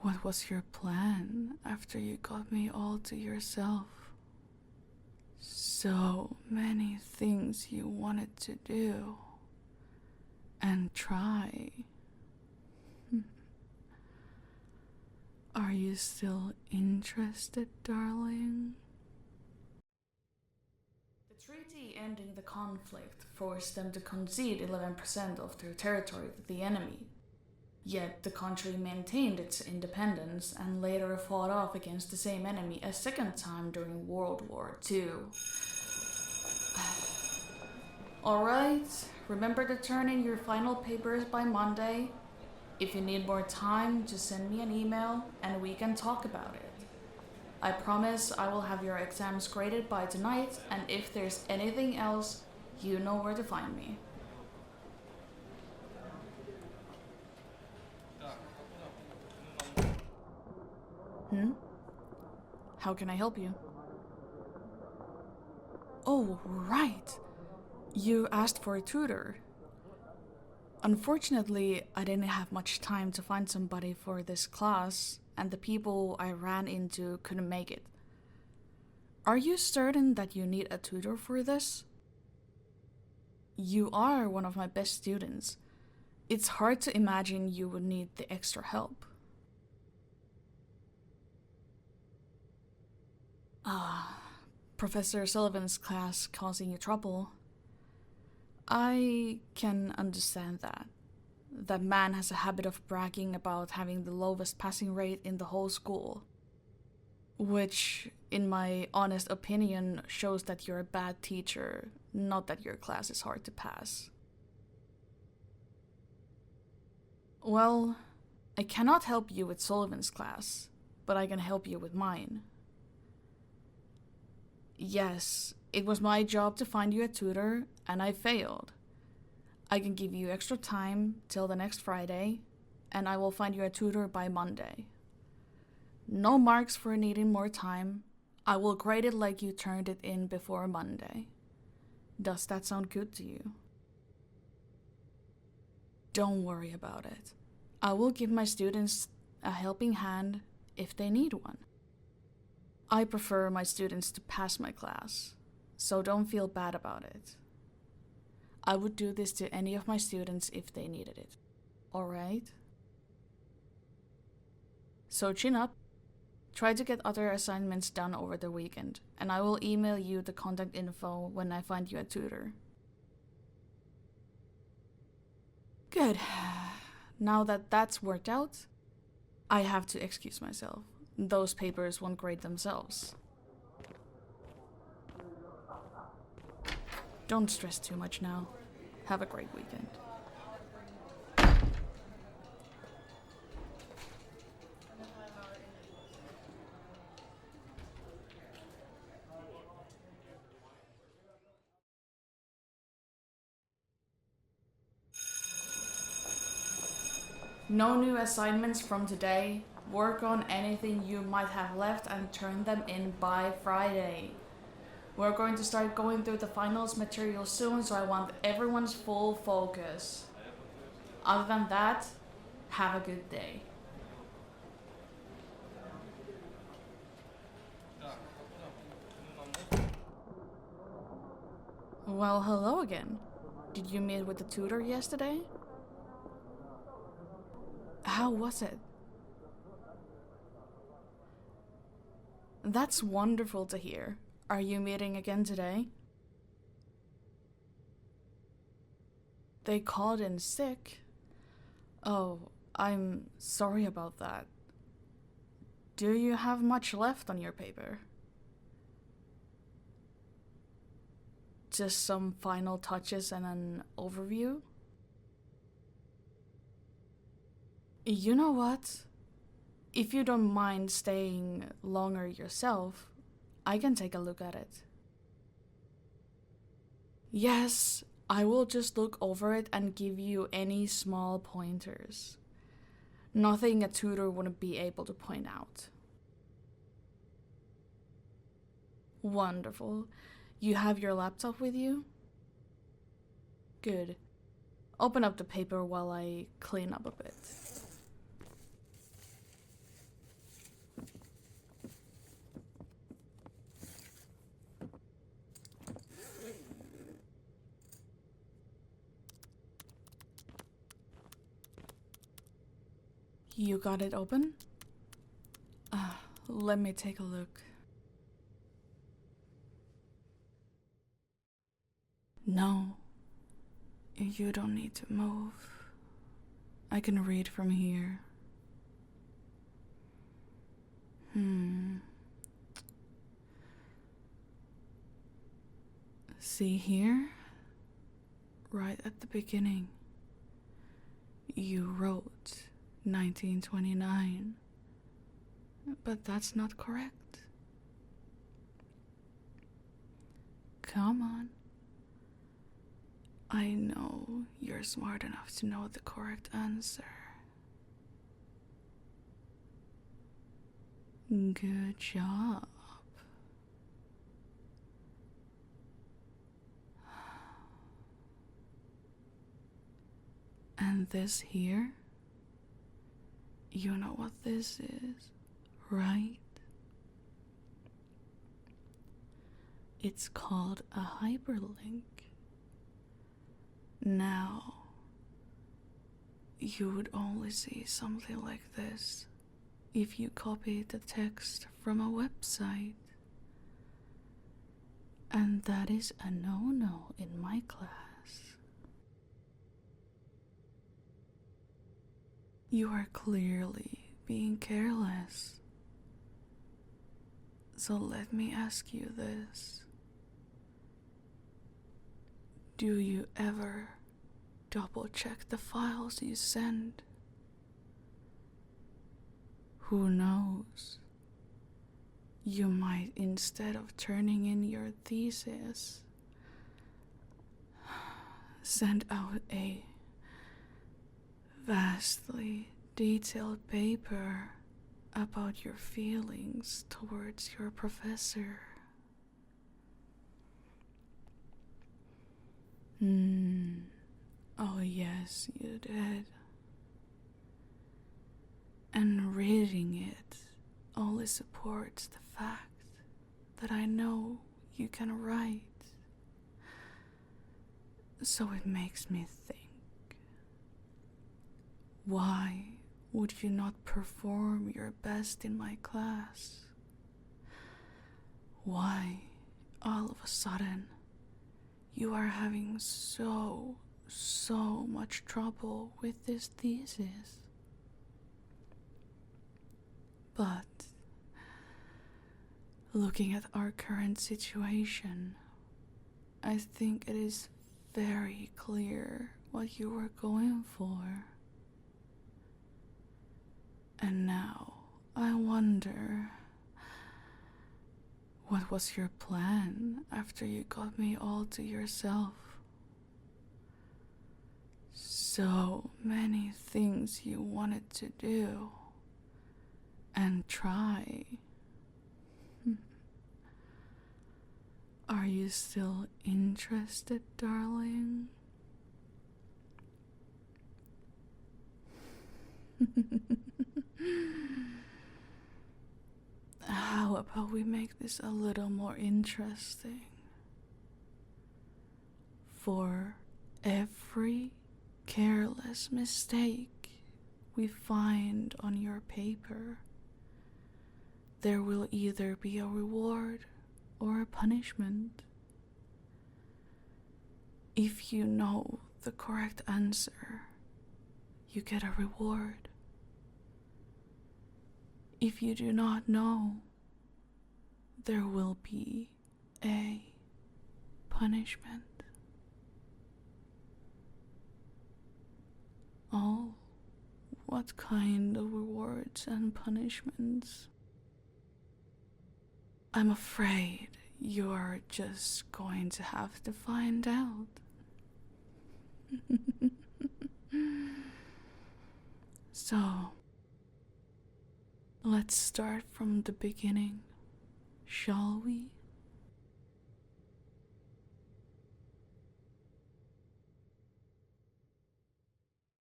What was your plan after you got me all to yourself? So many things you wanted to do and try. Are you still interested, darling? The treaty ending the conflict forced them to concede 11% of their territory to the enemy. Yet the country maintained its independence and later fought off against the same enemy a second time during World War II. Alright, remember to turn in your final papers by Monday. If you need more time, just send me an email and we can talk about it. I promise I will have your exams graded by tonight, and if there's anything else, you know where to find me. How can I help you? Oh, right. You asked for a tutor. Unfortunately, I didn't have much time to find somebody for this class, and the people I ran into couldn't make it. Are you certain that you need a tutor for this? You are one of my best students. It's hard to imagine you would need the extra help. Professor Sullivan's class causing you trouble. I can understand that. That man has a habit of bragging about having the lowest passing rate in the whole school. Which, in my honest opinion, shows that you're a bad teacher, not that your class is hard to pass. Well, I cannot help you with Sullivan's class, but I can help you with mine. Yes, it was my job to find you a tutor, and I failed. I can give you extra time till the next Friday, and I will find you a tutor by Monday. No marks for needing more time. I will grade it like you turned it in before Monday. Does that sound good to you? Don't worry about it. I will give my students a helping hand if they need one. I prefer my students to pass my class, so don't feel bad about it. I would do this to any of my students if they needed it. Alright? So chin up. Try to get other assignments done over the weekend, and I will email you the contact info when I find you a tutor. Good. Now that that's worked out, I have to excuse myself. Those papers won't grade themselves. Don't stress too much now. Have a great weekend. No new assignments from today. Work on anything you might have left and turn them in by Friday. We're going to start going through the finals material soon, so I want everyone's full focus. Other than that, have a good day. Well, hello again. Did you meet with the tutor yesterday? How was it? That's wonderful to hear. Are you meeting again today? They called in sick. Oh, I'm sorry about that. Do you have much left on your paper? Just some final touches and an overview? You know what? If you don't mind staying longer yourself, I can take a look at it. Yes, I will just look over it and give you any small pointers. Nothing a tutor wouldn't be able to point out. Wonderful. You have your laptop with you? Good. Open up the paper while I clean up a bit. You got it open? Let me take a look. No, you don't need to move. I can read from here. See here? Right at the beginning, you wrote 1929, but that's not correct. Come on. I know you're smart enough to know the correct answer. Good job. And this here? You know what this is, right? It's called a hyperlink. Now, you would only see something like this if you copied the text from a website. And that is a no-no in my class. You are clearly being careless. So let me ask you this. Do you ever double check the files you send? Who knows? You might, instead of turning in your thesis, send out a vastly detailed paper about your feelings towards your professor. Oh yes, you did. And reading it only supports the fact that I know you can write. So it makes me think, why would you not perform your best in my class? Why, all of a sudden, you are having so much trouble with this thesis? But looking at our current situation, I think it is very clear what you were going for. And now I wonder, what was your plan after you got me all to yourself? So many things you wanted to do and try. Are you still interested, darling? How about we make this a little more interesting? For every careless mistake we find on your paper, there will either be a reward or a punishment. If you know the correct answer, you get a reward. If you do not know, there will be a punishment. Oh, what kind of rewards and punishments? I'm afraid you're just going to have to find out. So, let's start from the beginning, shall we?